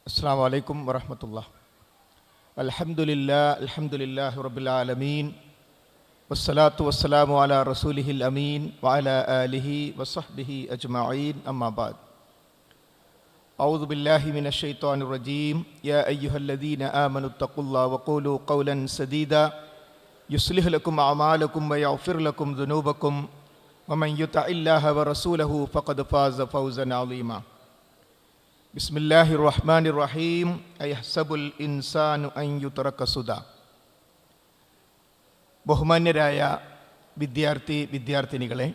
അസ്സലാമു അലൈക്കും വറഹ്മത്തുള്ളാഹി. അൽഹംദുലില്ലാഹി റബ്ബിൽ ആലമീൻ വസ്സലാത്തു വസ്സലാമു അലാ റസൂലിഹിൽ അമീൻ വഅലാ ആലിഹി വസഹ്ബിഹി അജ്മഈൻ. അമ്മാ ബഅദ്. അഊദു ബില്ലാഹി മിനശ് ശൈത്വാനിർ റജീം. യാ അയ്യുഹല്ലദീന ആമനു തഖുല്ലാഹ വഖൂലു ഖൗലൻ സദീദാ യുസ്ലിഹ് ലക്കും അഅമാലക്കും വയഗ്ഫിർ ലക്കും ദുനൂബക്കും വമൻ യുതിഇല്ലാഹ വറസൂലഹു ഫഖദ് ഫാസ ഫൗസൻ അളീമാ. ബിസ്മില്ലാഹിർ റഹ്മാനിർ റഹീം. അയഹ്സബുൽ ഇൻസാനു അൻ യുത്രക സുദാ. ബഹുമാന്യരായ വിദ്യാർത്ഥിനികളെ,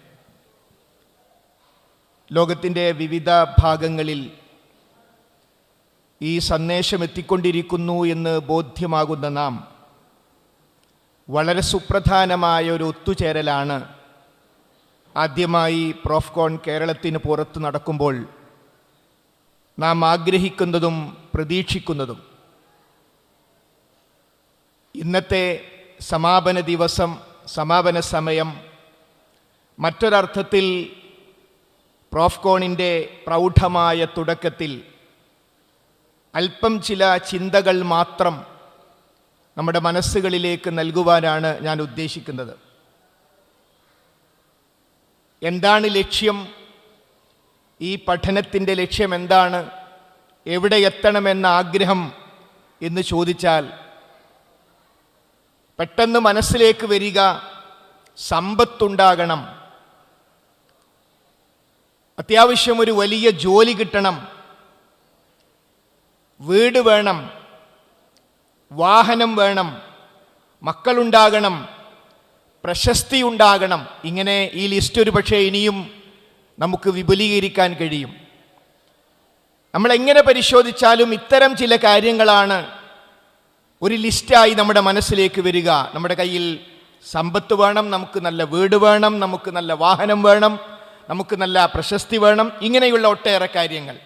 ലോകത്തിൻ്റെ വിവിധ ഭാഗങ്ങളിൽ ഈ സന്ദേശം എത്തിക്കൊണ്ടിരിക്കുന്നു എന്ന് ബോധ്യമാകുന്ന നാം വളരെ സുപ്രധാനമായ ഒരു ഒത്തുചേരലാണ് ആദ്യമായി പ്രോഫ്കോൺ കേരളത്തിന് പുറത്ത് നടക്കുമ്പോൾ നാം ആഗ്രഹിക്കുന്നതും പ്രതീക്ഷിക്കുന്നതും. ഇന്നത്തെ സമാപന ദിവസം, സമാപന സമയം മറ്റൊരർത്ഥത്തിൽ പ്രോഫ്കോണിൻ്റെ പ്രൗഢമായ തുടക്കത്തിൽ അല്പം ചില ചിന്തകൾ മാത്രം നമ്മുടെ മനസ്സുകളിലേക്ക് നൽകുവാനാണ് ഞാൻ ഉദ്ദേശിക്കുന്നത്. എന്താണ് ലക്ഷ്യം? ഈ പഠനത്തിൻ്റെ ലക്ഷ്യം എന്താണ്? എവിടെ എത്തണമെന്ന ആഗ്രഹം എന്ന് ചോദിച്ചാൽ പെട്ടെന്ന് മനസ്സിലേക്ക് വരിക സമ്പത്തുണ്ടാകണം, അത്യാവശ്യം ഒരു വലിയ ജോലി കിട്ടണം, വീട് വേണം, വാഹനം വേണം, മക്കളുണ്ടാകണം, പ്രശസ്തി ഉണ്ടാകണം. ഇങ്ങനെ ഈ ലിസ്റ്റ് ഒരു പക്ഷേ ഇനിയും നമുക്ക് വിപുലീകരിക്കാൻ കഴിയും. നമ്മൾ എങ്ങനെ പരിശോധിച്ചാലും ഇത്തരം ചില കാര്യങ്ങളാണ് ഒരു ലിസ്റ്റായി നമ്മുടെ മനസ്സിലേക്ക് വരിക. നമ്മുടെ കയ്യിൽ സമ്പത്ത് വേണം, നമുക്ക് നല്ല വീട് വേണം, നമുക്ക് നല്ല വാഹനം വേണം, നമുക്ക് നല്ല പ്രശസ്തി വേണം, ഇങ്ങനെയുള്ള ഒട്ടേറെ കാര്യങ്ങൾ.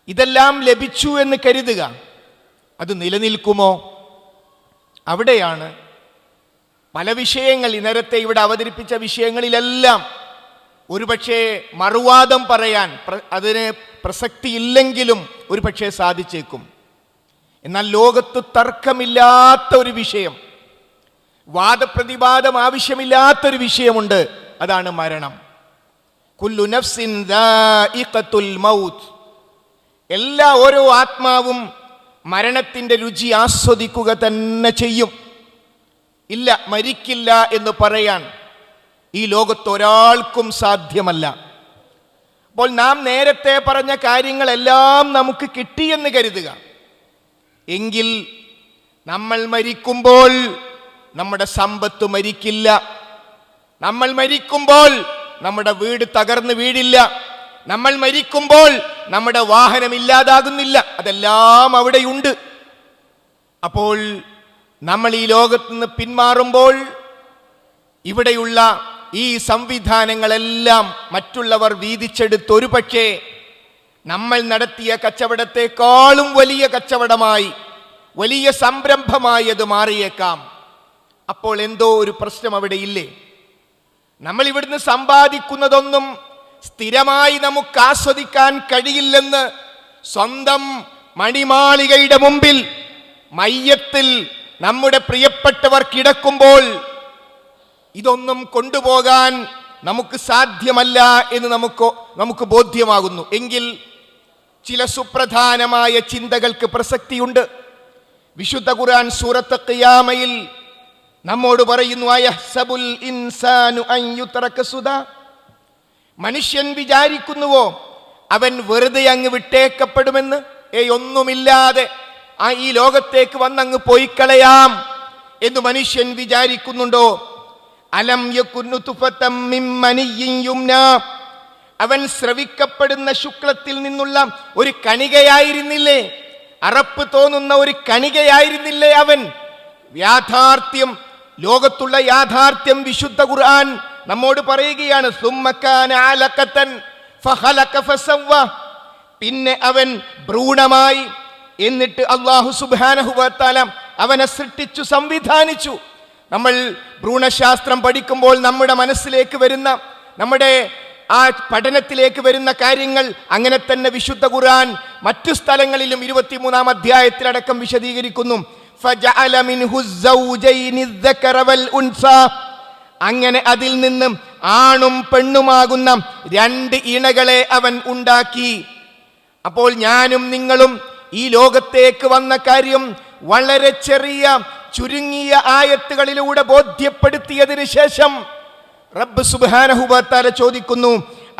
ഇതെല്ലാം ലഭിച്ചു എന്ന് കരുതുക, അത് നിലനിൽക്കുമോ? അവിടെയാണ് പല വിഷയങ്ങൾ, നേരത്തെ ഇവിടെ അവതരിപ്പിച്ച വിഷയങ്ങളിലെല്ലാം ഒരുപക്ഷെ മറുവാദം പറയാൻ അതിന് പ്രസക്തിയില്ലെങ്കിലും ഒരുപക്ഷെ സാധിച്ചേക്കും. എന്നാൽ ലോകത്ത് തർക്കമില്ലാത്ത ഒരു വിഷയം, വാദപ്രതിവാദം ആവശ്യമില്ലാത്തൊരു വിഷയമുണ്ട്, അതാണ് മരണം. കുല്ലു നഫ്സിൻ ദാഇഖത്തുൽ മൗത്ത്. ഓരോ ആത്മാവും മരണത്തിൻ്റെ രുചി ആസ്വദിക്കുക തന്നെ ചെയ്യും. ഇല്ല, മരിക്കില്ല എന്ന് പറയാൻ ഈ ലോകത്ത് ഒരാൾക്കും സാധ്യമല്ല. അപ്പോൾ നാം നേരത്തെ പറഞ്ഞ കാര്യങ്ങളെല്ലാം നമുക്ക് കിട്ടിയെന്ന് കരുതുക. എങ്കിൽ നമ്മൾ മരിക്കുമ്പോൾ നമ്മുടെ സമ്പത്ത് മരിക്കില്ല, നമ്മൾ മരിക്കുമ്പോൾ നമ്മുടെ വീട് തകർന്ന് വീടില്ല, നമ്മൾ മരിക്കുമ്പോൾ നമ്മുടെ വാഹനം ഇല്ലാതാകുന്നില്ല, അതെല്ലാം അവിടെയുണ്ട്. അപ്പോൾ നമ്മൾ ഈ ലോകത്ത് നിന്ന് പിന്മാറുമ്പോൾ ഇവിടെയുള്ള ഈ സംവിധാനങ്ങളെല്ലാം മറ്റുള്ളവർ വീതിച്ചെടുത്ത് ഒരു പക്ഷേ നമ്മൾ നടത്തിയ കച്ചവടത്തെക്കാളും വലിയ കച്ചവടമായി, വലിയ സംരംഭമായി അത് മാറിയേക്കാം. അപ്പോൾ എന്തോ ഒരു പ്രശ്നം അവിടെ ഇല്ലേ? നമ്മൾ ഇവിടുന്ന് സമ്പാദിക്കുന്നതൊന്നും സ്ഥിരമായി നമുക്ക് ആസ്വദിക്കാൻ കഴിയില്ലെന്ന് സ്വന്തം മണിമാളികയുടെ മുമ്പിൽ മയ്യത്തിൽ നമ്മുടെ പ്രിയപ്പെട്ടവർ കിടക്കുമ്പോൾ ഇതൊന്നും കൊണ്ടുപോകാൻ നമുക്ക് സാധ്യമല്ല എന്ന് നമുക്ക് ബോധ്യമാകുന്നു. എങ്കിൽ ചില സുപ്രധാനമായ ചിന്തകൾക്ക് പ്രസക്തിയുണ്ട്. വിശുദ്ധ ഖുർആൻ സൂറത്ത് ഖിയാമയിൽ നമ്മോട് പറയുന്നു, അയഹ്സബുൽ ഇൻസാനു അൻ യുത്രക സുദാ. മനുഷ്യൻ വിചാരിക്കുന്നുവോ അവൻ വെറുതെ അങ്ങ് വിട്ടേക്കപ്പെടുമെന്ന്? ഒന്നുമില്ലാതെ ഈ ലോകത്തേക്ക് വന്നങ്ങ് പോയി കളയാം എന്ന് മനുഷ്യൻ വിചാരിക്കുന്നുണ്ടോ? അലം യകുൻ നുത്ഫതം മിൻ മനിയ്യിൻ യുംനാ. അവൻ സ്രവിക്കപ്പെടുന്ന ശുക്ലത്തിൽ നിന്നുള്ള ഒരു കണികയായിരുന്നില്ലേ? അറപ്പ് തോന്നുന്ന ഒരു കണികയായിരുന്നില്ലേ അവൻ? യാഥാർത്ഥ്യം, ലോകത്തുള്ള യാഥാർത്ഥ്യം വിശുദ്ധ ഖുർആൻ നമ്മോട് പറയുകയാണ്. സുമ്മ കാന അലഖതൻ ഫഖലഖ ഫസവ്വ. പിന്നെ അവൻ ഭ്രൂണമായി, എന്നിട്ട് അല്ലാഹു സുബ്ഹാനഹു വ തആല അവനെ സൃഷ്ടിച്ചു, സംവിധാനിച്ചു. നമ്മൾ ഭ്രൂണശാസ്ത്രം പഠിക്കുമ്പോൾ നമ്മുടെ മനസ്സിലേക്ക് വരുന്ന, നമ്മുടെ ആ പഠനത്തിലേക്ക് വരുന്ന കാര്യങ്ങൾ അങ്ങനെ തന്നെ വിശുദ്ധ ഖുർആൻ മറ്റു സ്ഥലങ്ങളിലും 23-ാം അധ്യായത്തിലടക്കം വിശദീകരിക്കുന്നു. ഫജഅല മിൻഹു സൗജൈനി الذكر والانثى, അങ്ങനെ അതിൽ നിന്നും ആണും പെണ്ണുമാകുന്ന 2 ഇണകളെ അവൻ ഉണ്ടാക്കി. അപ്പോൾ ഞാനും നിങ്ങളും ഈ ലോകത്തേക്ക് വന്ന കാര്യം വളരെ ചെറിയ ചുരുങ്ങിയ ആയത്തുകളിലൂടെ ബോധ്യപ്പെടുത്തിയതിനു ശേഷം റബ്ബ് സുബ്ഹാനഹു വ തആല ചോദിക്കുന്നു,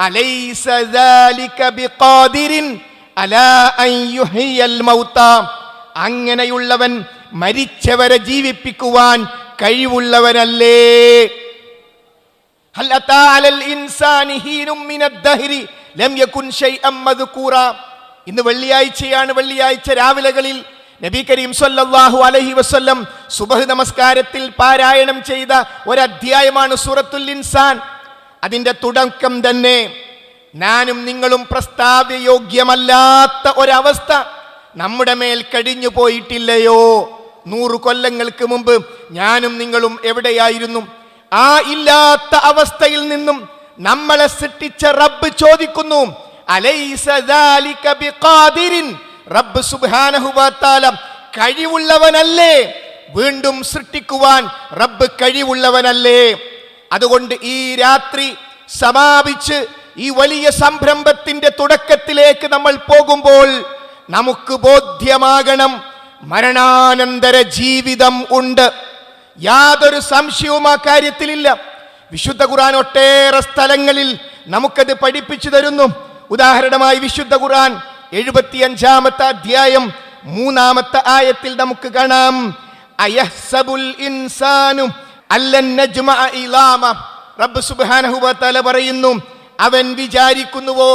അലൈസ ദാലിക ബിഖാദിരിൻ അലാ അൻ യുഹ്യിയൽ മൗത, അങ്ങനെയുള്ളവൻ മരിച്ചവരെ ജീവിപ്പിക്കുവാൻ കഴിവുള്ളവനല്ലേ? ഹൽ അതാ അലൽ ഇൻസാനി ഹീനും മിനദ് ദഹ്രി ലം യകുൻ ശൈഅൻ മദ്കൂറ. ഇന്ന് വെള്ളിയാഴ്ചയാണ്. വെള്ളിയാഴ്ച രാവിലകളിൽ നബി കരീം സല്ലല്ലാഹു അലൈഹി വസല്ലം സുബ്ഹ് നമസ്കാരത്തിൽ പാരായണം ചെയ്ത ഒരധ്യായമാണ് സൂറത്തുൽ ഇൻസാൻ. അതിന്റെ തുടക്കം തന്നെ ഞാനും നിങ്ങളും പ്രസ്താവ്യയോഗ്യമല്ലാത്ത ഒരവസ്ഥ നമ്മുടെ മേൽ കഴിഞ്ഞു പോയിട്ടില്ലയോ? 100 കൊല്ലങ്ങൾക്ക് മുമ്പ് ഞാനും നിങ്ങളും എവിടെയായിരുന്നു? ആ ഇല്ലാത്ത അവസ്ഥയിൽ നിന്നും നമ്മളെ സൃഷ്ടിച്ച റബ്ബ് ചോദിക്കുന്നു, അലൈസ ദാലിക ബിഖാദിരിൻ, റബ്ബ് സുബ്ഹാനഹു വ തആല കഴിവുള്ളവനല്ലേ? വീണ്ടും സൃഷ്ടിക്കുവാൻ റബ്ബ് കഴിവുള്ളവനല്ലേ? അതുകൊണ്ട് ഈ രാത്രി സമാപിച്ച് ഈ വലിയ സംരംഭത്തിന്റെ തുടക്കത്തിലേക്ക് നമ്മൾ പോകുമ്പോൾ നമുക്ക് ബോധ്യമാകണം, മരണാനന്തര ജീവിതം ഉണ്ട്. യാതൊരു സംശയവും ആ കാര്യത്തിലില്ല. വിശുദ്ധ ഖുർആൻ ഒട്ടേറെ സ്ഥലങ്ങളിൽ നമുക്കത് പഠിപ്പിച്ചു തരുന്നു. ഉദാഹരണമായി വിശുദ്ധ ഖുർആൻ 75-ാമത്തെ അധ്യായം 3-ാമത്തെ ആയത്തിൽ നമുക്ക് കാണാം, അയഹ്സബുൽ ഇൻസാനു അല്ലൻ നജ്മഅ ഇളാമ. റബ്ബ് സുബ്ഹാനഹു വ തആല പറയുന്നു, അവൻ വിചാരിക്കുന്നുവോ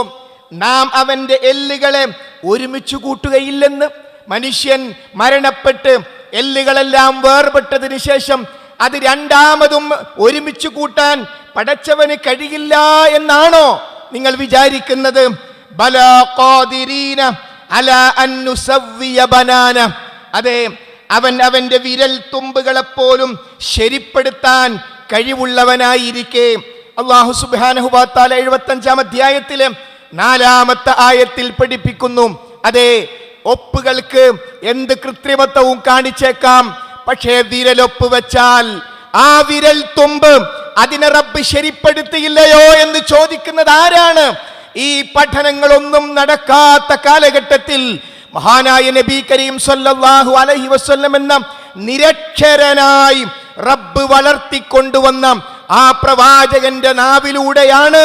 നാം അവന്റെ എല്ലുകളെ ഒരുമിച്ച് കൂട്ടുകയില്ലെന്ന്? മനുഷ്യൻ മരണപ്പെട്ട് എല്ലുകളെല്ലാം വേർപെട്ടതിന് ശേഷം അത് രണ്ടാമതും ഒരുമിച്ച് കൂട്ടാൻ പടച്ചവന് കഴിയില്ല എന്നാണോ നിങ്ങൾ വിചാരിക്കുന്നത്? ബലാ ഖാദിരീന അലാ അൻ നുസവ്വിയ ബനാന. അതെ, അവൻ അവന്റെ വിരൽ തുമ്പുകളെപ്പോലും ശരിപ്പെടുത്താൻ കഴിവുള്ളവനായിരിക്കെ അല്ലാഹു സുബ്ഹാനഹു വ തആല 75-ാം അധ്യായത്തിലെ 4-ാമത്തെ ആയത്തിൽ പഠിപ്പിക്കുന്നു, അതെ, ഒപ്പുകൾക്ക് എന്ത് കൃത്രിമത്വവും കാണിച്ചേക്കാം, പക്ഷേ വിരലൊപ്പ് വെച്ചാൽ ആ വിരൽ തുമ്പ് അതിനെ റബ്ബ് ശരിപ്പെടുത്തിയില്ലയോ എന്ന് ചോദിക്കുന്നത് ആരാണ്? ഈ പഠനങ്ങളൊന്നും നടക്കാത്ത കാലഘട്ടത്തിൽ മഹാനായ നബി കരീം സല്ലല്ലാഹു അലൈഹി വസല്ലം എന്ന നിരക്ഷരനായി റബ്ബ് വളർത്തിക്കൊണ്ടുവന്ന ആ പ്രവാചകന്റെ നാവിലൂടെയാണ്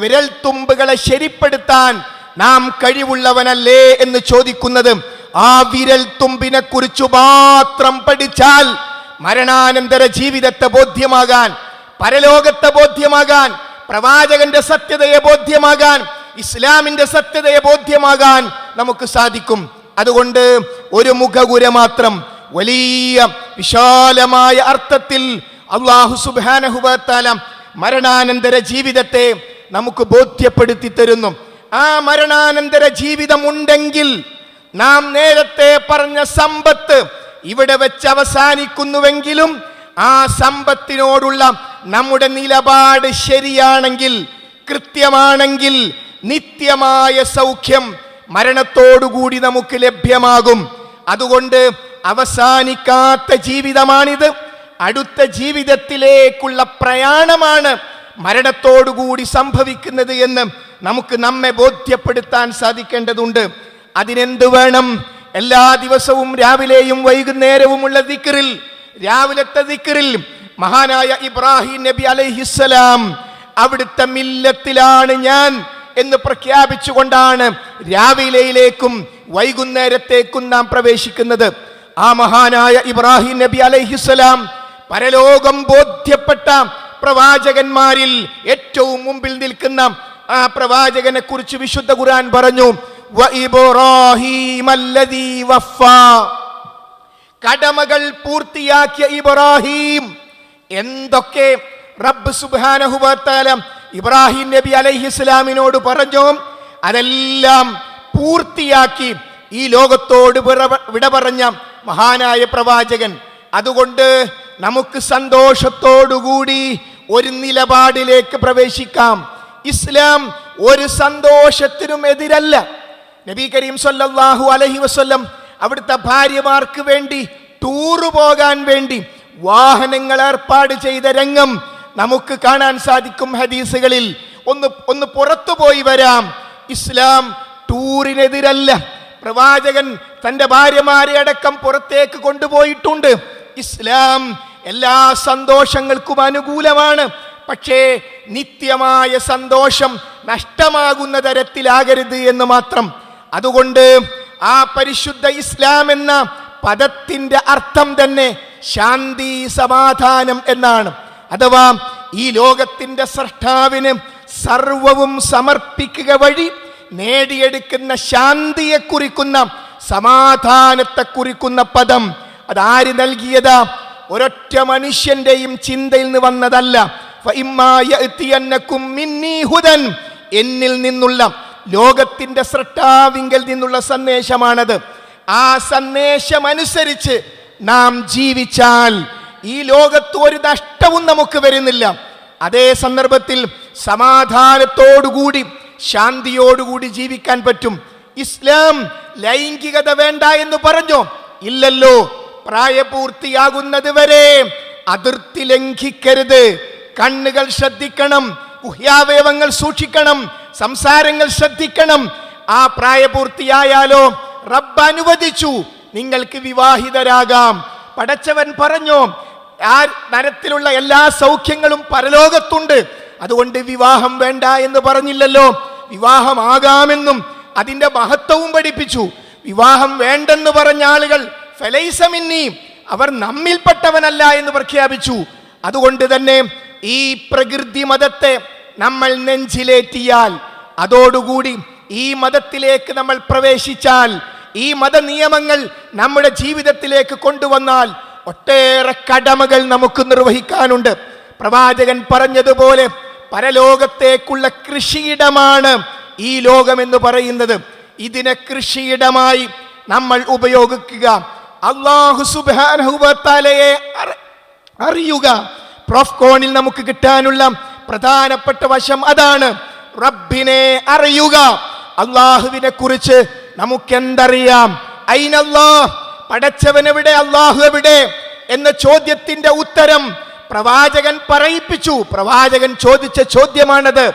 വിരൽ തുമ്പുകളെ ശരിപ്പെടുത്താൻ നാം കഴിവുള്ളവനല്ലേ എന്ന് ചോദിക്കുന്നത്. ആ വിരൽ തുമ്പിനെ കുറിച്ച് മാത്രം പഠിച്ചാൽ മരണാനന്തര ജീവിതത്തെ ബോധ്യമാകാൻ, പരലോകത്തെ ബോധ്യമാകാൻ, പ്രവാചകന്റെ സത്യതയെ ബോധ്യമാകാൻ, ഇസ്ലാമിന്റെ സത്യതയെ ബോധ്യമാകാൻ നമുക്ക് സാധിക്കും. അതുകൊണ്ട് ഒരു മുഖകുര മാത്രം വലിയ വിശാലമായ അർത്ഥത്തിൽ അല്ലാഹു സുബ്ഹാനഹു വ തആല മരണാനന്തര ജീവിതത്തെ നമുക്ക് ബോധ്യപ്പെടുത്തി തരുന്നു. ആ മരണാനന്തര ജീവിതം ഉണ്ടെങ്കിൽ നാം നേരത്തെ പറഞ്ഞ സമ്പത്ത് ഇവിടെ വെച്ച് അവസാനിക്കുന്നുവെങ്കിലും ആ സമ്പത്തിനോടുള്ള നമ്മുടെ നിലപാട് ശരിയാണെങ്കിൽ, കൃത്യമാണെങ്കിൽ, നിത്യമായ സൗഖ്യം മരണത്തോടുകൂടി നമുക്ക് ലഭ്യമാകും. അതുകൊണ്ട് അവസാനിക്കാത്ത ജീവിതമാണിത്. അടുത്ത ജീവിതത്തിലേക്കുള്ള പ്രയാണമാണ് മരണത്തോടുകൂടി സംഭവിക്കുന്നത് എന്ന് നമുക്ക് നമ്മെ ബോധ്യപ്പെടുത്താൻ സാധിക്കേണ്ടതുണ്ട്. അതിനെന്ത് വേണം? എല്ലാ ദിവസവും രാവിലെയും വൈകുന്നേരവുമുള്ള ദിക്റിൽ, രാവിലത്തെ ദിക്റിൽ മഹാനായ ഇബ്രാഹിം നബി അലൈഹിസ്സലാം അവിടുത്തെ മില്ലത്തിലാണ് ഞാൻ എന്ന് പ്രഖ്യാപിച്ചുകൊണ്ടാണ് രാവിലെയിലേക്കും വൈകുന്നേരത്തേക്കും നാം പ്രവേശിക്കുന്നത്. ആ മഹാനായ ഇബ്രാഹിം നബി അലൈഹിസ്സലാം പരലോകം ബോധ്യപ്പെട്ട പ്രവാചകന്മാരിൽ ഏറ്റവും മുമ്പിൽ നിൽക്കുന്ന ആ പ്രവാചകനെ കുറിച്ച് വിശുദ്ധ ഖുർആൻ പറഞ്ഞു, വഇബ്രാഹീമല്ലദീ വഫാ. കടമകൾ പൂർത്തിയാക്കിയ ഇബ്രാഹിം. എന്തൊക്കെ റബ്ബ് സുബ്ഹാനഹു വ തആല ഇബ്രാഹിം നബി അലൈഹിസ്സലാമിനോട് പറഞ്ഞു, അതെല്ലാം പൂർത്തിയാക്കി ഈ ലോകത്തോട് വിട പറഞ്ഞ മഹാനായ പ്രവാചകൻ. അതുകൊണ്ട് നമുക്ക് സന്തോഷത്തോടുകൂടി ഒരു നിലപാടിലേക്ക് പ്രവേശിക്കാം. ഇസ്ലാം ഒരു സന്തോഷത്തിനും എതിരല്ല. നബി കരീം സല്ലല്ലാഹു അലൈഹി വസല്ലം അവിടുത്തെ ഭാര്യമാർക്ക് വേണ്ടി ടൂറ് പോകാൻ വേണ്ടി വാഹനങ്ങൾ ഏർപ്പാട് ചെയ്ത രംഗം നമുക്ക് കാണാൻ സാധിക്കും ഹദീസുകളിൽ. ഒന്ന് പുറത്തു പോയി വരാം. ഇസ്ലാം ടൂറിനെതിരല്ല. പ്രവാചകൻ തന്റെ ഭാര്യമാരെ അടക്കം പുറത്തേക്ക് കൊണ്ടുപോയിട്ടുണ്ട്. ഇസ്ലാം എല്ലാ സന്തോഷങ്ങൾക്കും അനുകൂലമാണ്. പക്ഷേ നിത്യമായ സന്തോഷം നഷ്ടമാകുന്ന തരത്തിലാകരുത് എന്ന് മാത്രം. അതുകൊണ്ട് ആ പരിശുദ്ധ ഇസ്ലാം എന്ന പദത്തിന്റെ അർത്ഥം തന്നെ ശാന്തി, സമാധാനം എന്നാണ്. അഥവാ ഈ ലോകത്തിന്റെ സൃഷ്ടാവിന് സർവവും സമർപ്പിക്കുക വഴി നേടിയെടുക്കുന്ന ശാന്തിയെ കുറിക്കുന്ന, സമാധാനത്തെ കുറിക്കുന്ന പദം. അതാര് നൽകിയതാ? ഒരൊറ്റ മനുഷ്യന്റെയും ചിന്തയിൽ നിന്ന് വന്നതല്ല. എന്നിൽ നിന്നുള്ള, ലോകത്തിന്റെ സൃഷ്ടാവിങ്കൽ നിന്നുള്ള സന്ദേശമാണത്. ആ സന്ദേശമനുസരിച്ച് നാം ജീവിച്ചാൽ ഈ ലോകത്ത് ഒരു നഷ്ടവും നമുക്ക് വരുന്നില്ല. അതേ സന്ദർഭത്തിൽ സമാധാനത്തോടുകൂടി, ശാന്തിയോടുകൂടി ജീവിക്കാൻ പറ്റും. ഇസ്ലാം ലൈംഗികത വേണ്ട എന്ന് പറഞ്ഞോ? ഇല്ലല്ലോ. പ്രായപൂർത്തിയാകുന്നത് വരെ അതിർത്തി ലംഘിക്കരുത്. കണ്ണുകൾ ശ്രദ്ധിക്കണം, ഗുഹ്യാവയവങ്ങൾ സൂക്ഷിക്കണം, സംസാരങ്ങൾ ശ്രദ്ധിക്കണം. ആ പ്രായപൂർത്തിയായാലോ റബ്ബ് അനുവദിച്ചു, നിങ്ങൾക്ക് വിവാഹിതരാകാം. പടച്ചവൻ പറഞ്ഞു, ആ തരത്തിലുള്ള എല്ലാ സൗഖ്യങ്ങളും പരലോകത്തുണ്ട്. അതുകൊണ്ട് വിവാഹം വേണ്ട എന്ന് പറഞ്ഞില്ലല്ലോ. വിവാഹമാകാമെന്നും അതിന്റെ മഹത്വവും പഠിപ്പിച്ചു. വിവാഹം വേണ്ടെന്ന് പറഞ്ഞ ആളുകൾ ഫലൈസ മിന്നി, അവർ നമ്മിൽപ്പെട്ടവനല്ല എന്ന് പ്രഖ്യാപിച്ചു. അതുകൊണ്ട് തന്നെ ഈ പ്രകൃതി മതത്തെ നമ്മൾ നെഞ്ചിലേറ്റിയാൽ, അതോടുകൂടി ഈ മതത്തിലേക്ക് നമ്മൾ പ്രവേശിച്ചാൽ, ഈ മത നിയമങ്ങൾ നമ്മുടെ ജീവിതത്തിലേക്ക് കൊണ്ടുവന്നാൽ ഒട്ടേറെ കടമകൾ നമുക്ക് നിർവഹിക്കാനുണ്ട്. പ്രവാചകൻ പറഞ്ഞതുപോലെ പരലോകത്തേക്കുള്ള കൃഷിയിടമാണ് ഈ ലോകം എന്ന് പറയുന്നത്. ഇതിനെ കൃഷിയിടമായി നമ്മൾ ഉപയോഗിക്കുക. അല്ലാഹു സുബ്ഹാനഹു വ തആലയെ അറിയുക. പ്രൊഫ്കോണിൽ നമുക്ക് കിട്ടാനുള്ള പ്രധാനപ്പെട്ട വശം അതാണ്. റബ്ബിനെ അറിയുക. അള്ളാഹുവിനെ കുറിച്ച് നമുക്കെന്തറിയാം? ഐനല്ലാഹ്, പടച്ചവനെവിടെ, അള്ളാഹു എവിടെ എന്ന ചോദ്യത്തിന്റെ ഉത്തരം പ്രവാചകൻ പറയിപ്പിച്ചു. പ്രവാചകൻ ചോദിച്ച ചോദ്യമാണത്.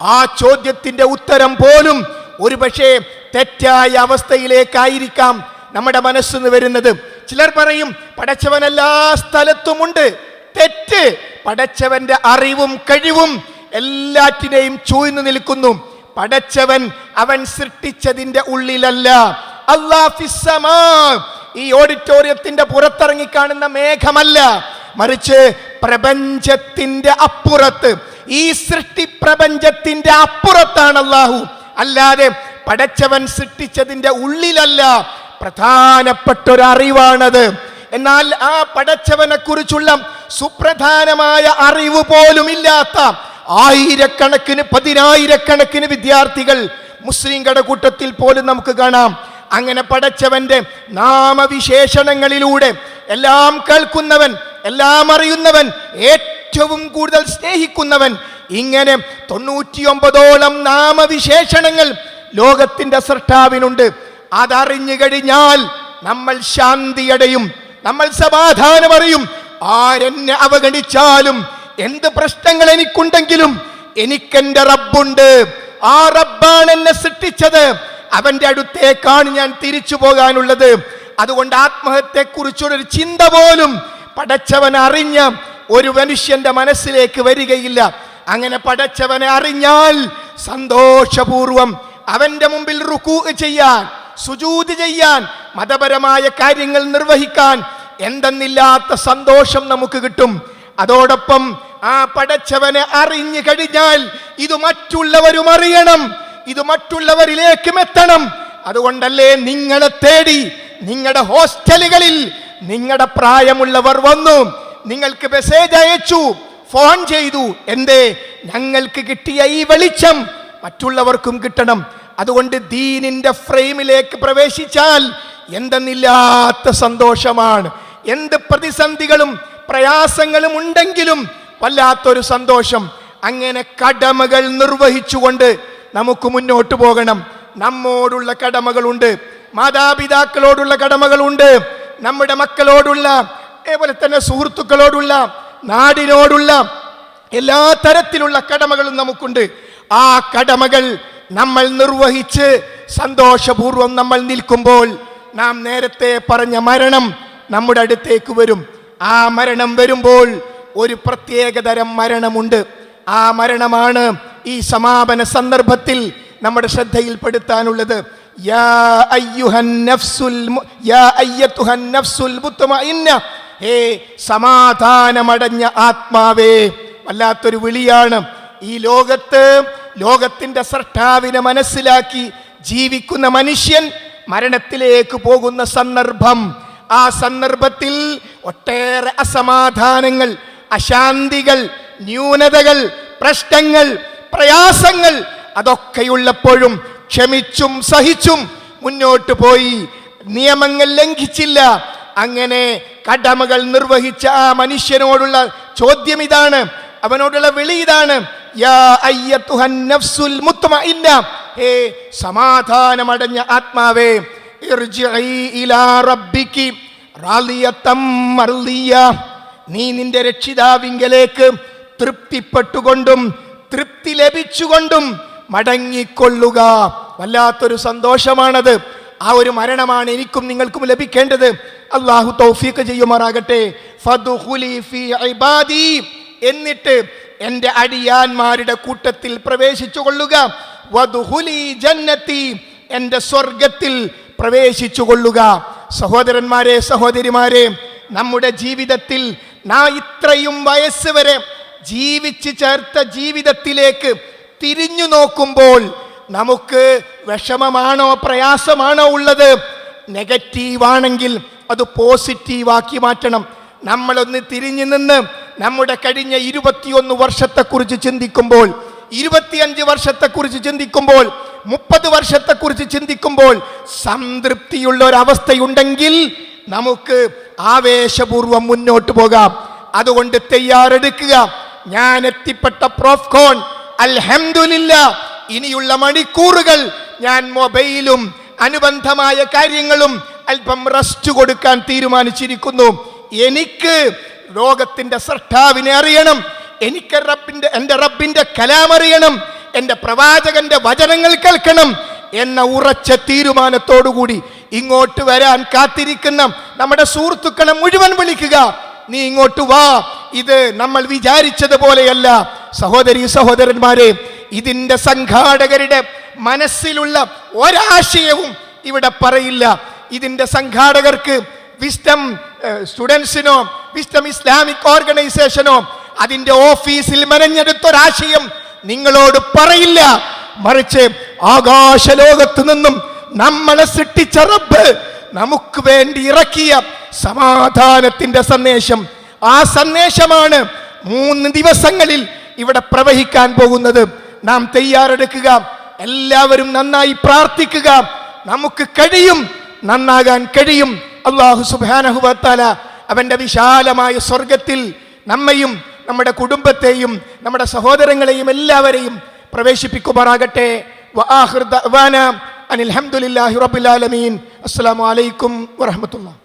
ആ ചോദ്യത്തിന്റെ ഉത്തരം പോലും ഒരുപക്ഷെ തെറ്റായ അവസ്ഥയിലേക്കായിരിക്കാം നമ്മുടെ മനസ്സിന്ന് വരുന്നത്. ചിലർ പറയും പടച്ചവൻ എല്ലാ സ്ഥലത്തുമുണ്ട്. തെറ്റ്. പടച്ചവന്റെ അറിവും കഴിവും എല്ലാറ്റിനെയും ചൂഴ്ന്നു നിൽക്കുന്നു. പടച്ചവൻ അവൻ സൃഷ്ടിച്ചതിന്റെ ഉള്ളിലല്ല. അല്ലാഹു ഫിസ്സമാ, ഈ ഓഡിറ്റോറിയത്തിന്റെ പുറത്തിറങ്ങി കാണുന്ന മേഘമല്ല, മറിച്ച് പ്രപഞ്ചത്തിന്റെ അപ്പുറത്ത്, ഈ സൃഷ്ടി പ്രപഞ്ചത്തിന്റെ അപ്പുറത്താണ് അല്ലാഹു. അല്ലാതെ പടച്ചവൻ സൃഷ്ടിച്ചതിന്റെ ഉള്ളിലല്ല. പ്രധാനപ്പെട്ട ഒരു അറിവാണത്. എന്നാൽ ആ പടച്ചവനെ കുറിച്ചുള്ള സുപ്രധാനമായ അറിവ് പോലും ഇല്ലാത്ത ആയിരക്കണക്കിന്, പതിനായിരക്കണക്കിന് വിദ്യാർത്ഥികൾ മുസ്ലിങ്ങളുടെ കൂട്ടത്തിൽ പോലും നമുക്ക് കാണാം. അങ്ങനെ പടച്ചവന്റെ നാമവിശേഷണങ്ങളിലൂടെ എല്ലാം കേൾക്കുന്നവൻ, എല്ലാം അറിയുന്നവൻ, ഏറ്റവും കൂടുതൽ സ്നേഹിക്കുന്നവൻ, ഇങ്ങനെ 99ഓളം നാമവിശേഷണങ്ങൾ ലോകത്തിന്റെ സൃഷ്ടാവിനുണ്ട്. അതറിഞ്ഞു കഴിഞ്ഞാൽ നമ്മൾ ശാന്തിയടയും, നമ്മൾ സമാധാനം അറിയും. ആരെന്നെ അവഗണിച്ചാലും, എന്ത് പ്രശ്നങ്ങൾ എനിക്കുണ്ടെങ്കിലും എനിക്കെന്റെ റബ്ബുണ്ട്. ആ റബ്ബാണ് എന്നെ സൃഷ്ടിച്ചത്. അവന്റെ അടുത്തേക്കാണ് ഞാൻ തിരിച്ചു പോകാനുള്ളത്. അതുകൊണ്ട് ആത്മഹത്യയെക്കുറിച്ചുള്ളൊരു ചിന്ത പോലും പടച്ചവൻ അറിഞ്ഞ ഒരു മനുഷ്യന്റെ മനസ്സിലേക്ക് വരികയില്ല. അങ്ങനെ പടച്ചവനെ അറിഞ്ഞാൽ സന്തോഷപൂർവം അവന്റെ മുമ്പിൽ റുക്കൂ ചെയ്യാൻ, സുജൂദ് ചെയ്യാൻ, മതപരമായ കാര്യങ്ങൾ നിർവഹിക്കാൻ എന്തെന്നില്ലാത്ത സന്തോഷം നമുക്ക് കിട്ടും. അതോടൊപ്പം ആ പടച്ചവനെ അറിഞ്ഞു കഴിഞ്ഞാൽ ഇത് മറ്റുള്ളവരും അറിയണം, ഇത് മറ്റുള്ളവരിലേക്കും എത്തണം. അതുകൊണ്ടല്ലേ നിങ്ങളെ തേടി നിങ്ങളുടെ ഹോസ്റ്റലുകളിൽ നിങ്ങളുടെ പ്രായമുള്ളവർ വന്നു, നിങ്ങൾക്ക് മെസ്സേജ് അയച്ചു, ഫോൺ ചെയ്തു. എന്തേ? ഞങ്ങൾക്ക് കിട്ടിയ ഈ വെളിച്ചം മറ്റുള്ളവർക്കും കിട്ടണം. അതുകൊണ്ട് ദീനിന്റെ ഫ്രെയിമിലേക്ക് പ്രവേശിച്ചാൽ എന്തെന്നില്ലാത്ത സന്തോഷമാണ്. എന്ത് പ്രതിസന്ധികളും പ്രയാസങ്ങളും ഉണ്ടെങ്കിലും വല്ലാത്തൊരു സന്തോഷം. അങ്ങനെ കടമകൾ നിർവഹിച്ചുകൊണ്ട് നമുക്ക് മുന്നോട്ട് പോകണം. നമ്മോടുള്ള കടമകളുണ്ട്, മാതാപിതാക്കളോടുള്ള കടമകളുണ്ട്, നമ്മുടെ മക്കളോടുള്ള, അതേപോലെ തന്നെ സുഹൃത്തുക്കളോടുള്ള, നാടിനോടുള്ള എല്ലാ തരത്തിലുള്ള കടമകളും നമുക്കുണ്ട്. ആ കടമകൾ നമ്മൾ നിർവഹിച്ച് സന്തോഷപൂർവം നമ്മൾ നിൽക്കുമ്പോൾ നാം നേരത്തെ പറഞ്ഞ മരണം നമ്മുടെ അടുത്തേക്ക് വരും. ആ മരണം വരുമ്പോൾ ഒരു പ്രത്യേകതരം മരണമുണ്ട്. ആ മരണമാണ് ഈ സമാപന സന്ദർഭത്തിൽ നമ്മുടെ ശ്രദ്ധയിൽപ്പെടുത്താനുള്ളത്. യാ അയ്യത്തുഹൻ നഫ്സുൽ മുത്മഇന്ന, ഹേ സമാധാനമടഞ്ഞ ആത്മാവേ. വല്ലാത്തൊരു വിളിയാണ്. ഈ ലോകത്തിന്റെ സൃഷ്ടാവിനെ മനസ്സിലാക്കി ജീവിക്കുന്ന മനുഷ്യൻ മരണത്തിലേക്ക് പോകുന്ന സന്ദർഭം, ആ സന്ദർഭത്തിൽ ഒട്ടേറെ അസമാധാനങ്ങൾ, അശാന്തികൾ, ന്യൂനതകൾ, പ്രശ്നങ്ങൾ, പ്രയാസങ്ങൾ അതൊക്കെയുള്ളപ്പോഴും ക്ഷമിച്ചും സഹിച്ചും മുന്നോട്ട് പോയി, നിയമങ്ങൾ ലംഘിച്ചില്ല. അങ്ങനെ കടമകൾ നിർവഹിച്ച ആ മനുഷ്യനോടുള്ള ചോദ്യം ഇതാണ്, അവനോടുള്ള വിളി ഇതാണ്, യാ അയ്യത്തുഹൻ നഫ്സുൽ മുത്മഇന്ന, ഹേ സമാധാനമടഞ്ഞ ആത്മാവേ, ഇർജിഇ ഇലാ റബ്ബികി റാളിയതം മർളിയ, നീ നിന്റെ രക്ഷിതാവിങ്കലേക്ക് തൃപ്തിപ്പെട്ടുകൊണ്ടും തൃപ്തി ലഭിച്ചുകൊണ്ടും മടങ്ങിക്കൊള്ളുക. വല്ലാത്തൊരു സന്തോഷമാണത്. ആ ഒരു മരണമാണ് എനിക്കും നിങ്ങൾക്കും ലഭിക്കേണ്ടത്. അല്ലാഹു തൗഫീഖ് ചെയ്യുമാറാകട്ടെ. ഫദ്ഖുലി ഫീ ഇബാദി, എന്നിട്ട് എൻ്റെ അടിയാന്മാരുടെ കൂട്ടത്തിൽ പ്രവേശിച്ചു കൊള്ളുക. വദ്ഖുലി ജന്നതി, എൻ്റെ സ്വർഗത്തിൽ പ്രവേശിച്ചു കൊള്ളുക. സഹോദരന്മാരെ, സഹോദരിമാരെ, നമ്മുടെ ജീവിതത്തിൽ ഇത്രയും വയസ്സ് വരെ ജീവിച്ചു ചേർത്ത ജീവിതത്തിലേക്ക് തിരിഞ്ഞു നോക്കുമ്പോൾ നമുക്ക് വിഷമമാണോ പ്രയാസമാണോ ഉള്ളത്? നെഗറ്റീവാണെങ്കിൽ അത് പോസിറ്റീവാക്കി മാറ്റണം. നമ്മളൊന്ന് തിരിഞ്ഞു നിന്ന് നമ്മുടെ കഴിഞ്ഞ 21 വർഷത്തെക്കുറിച്ച് ചിന്തിക്കുമ്പോൾ, 25 വർഷത്തെക്കുറിച്ച് ചിന്തിക്കുമ്പോൾ, 30 വർഷത്തെക്കുറിച്ച് ചിന്തിക്കുമ്പോൾ സംതൃപ്തിയുള്ള ഒരവസ്ഥയുണ്ടെങ്കിൽ നമുക്ക് ആവേശപൂർവം മുന്നോട്ട് പോകാം. അതുകൊണ്ട് തയ്യാറെടുക്കുക. ഞാൻ എത്തിപ്പെട്ട പ്രോഫ്കോൺ, അൽഹംദുലില്ലാഹ്, ഇനിയുള്ള മണിക്കൂറുകൾ ഞാൻ മൊബൈലും അനുബന്ധമായ കാര്യങ്ങളും അല്പം റെസ്റ്റ് കൊടുക്കാൻ തീരുമാനിച്ചിരിക്കുന്നു. എനിക്ക് ലോകത്തിന്റെ സൃഷ്ടാവിനെ അറിയണം, എനിക്ക് എൻ്റെ റബ്ബിന്റെ കലാം അറിയണം, എൻ്റെ പ്രവാചകന്റെ വചനങ്ങൾ കേൾക്കണം എന്ന ഉറച്ച തീരുമാനത്തോടുകൂടി ഇങ്ങോട്ട് വരാൻ കാത്തിരിക്കുന്ന നമ്മുടെ സുഹൃത്തുക്കളെ മുഴുവൻ വിളിക്കുക. നീ ഇങ്ങോട്ട് വാ, ഇത് നമ്മൾ വിചാരിച്ചതുപോലെയല്ല. സഹോദരി സഹോദരന്മാരെ, ഇതിന്റെ സംഘാടകരുടെ മനസ്സിലുള്ള ഒരാശയവും ഇവിടെ പറയില്ല. ഇതിന്റെ സംഘാടകർക്ക് വിസ്ഡം സ്റ്റുഡൻസിനോ വിസ്ഡം ഇസ്ലാമിക് ഓർഗനൈസേഷനോ അതിന്റെ ഓഫീസിൽ മെനഞ്ഞെടുത്തൊരാശയം നിങ്ങളോട് പറയില്ല. മറിച്ച് ആകാശലോകത്ത് നിന്നും നമ്മളെ സൃഷ്ടിച്ച റബ്ബ് നമുക്ക് വേണ്ടി ഇറക്കിയ സമാധാനത്തിന്റെ സന്ദേശം, ആ സന്ദേശമാണ് 3 ദിവസങ്ങളിൽ ഇവിടെ പ്രവഹിക്കാൻ പോകുന്നത്. നാം തയ്യാറെടുക്കുക, എല്ലാവരും നന്നായി പ്രാർത്ഥിക്കുക. നമുക്ക് കഴിയും, നന്നാകാൻ കഴിയും. അല്ലാഹു സുബ്ഹാനഹു വ തആല അവന്റെ വിശാലമായ സ്വർഗത്തിൽ നമ്മയും നമ്മുടെ കുടുംബത്തെയും നമ്മുടെ സഹോദരങ്ങളെയും എല്ലാവരെയും പ്രവേശിപ്പിക്കുമാറാകട്ടെ. വആഖിറു ദഅ്വാനാ അനിൽ ഹംദുലില്ലാഹി റബ്ബിൽ ആലമീൻ. അസ്സലാമു അലൈക്കും വറഹ്മത്തുള്ളാഹി.